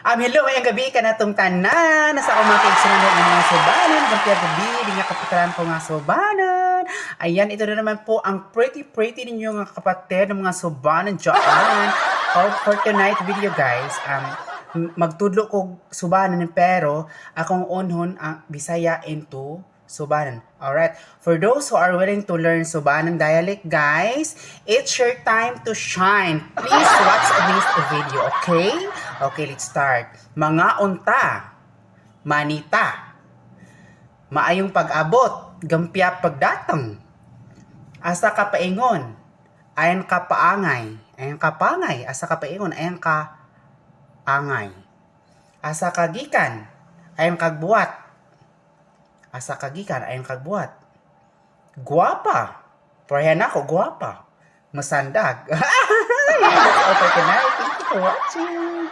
Hello, ngayong gabi ka na itong tanan. Nasa ako mga kaigsunan ng mga subanan. Gampiyag gabi, di nga kapitaran ko nga subanan. Ayan, ito na naman po ang pretty ninyo nga kapatid ng mga subanan dyan. For tonight video guys, magtudlo ko subanan pero akong unhon ang Bisaya into Subanan. Alright. For those who are willing to learn Subanan dialect, guys, it's your time to shine. Please watch this video, okay? Okay, let's start. Mga unta, manita, maayong pag-abot, gampya pagdatang, asa ka paingon, ayan ka paangay, asa ka paingon, ayan ka angay, asa ka gikan, ayan kagbuat, asa kagikan ayon kagbuhat. Guwapa. Parehan ako, guwapa. Masandag. That's all for tonight. Thank you for watching.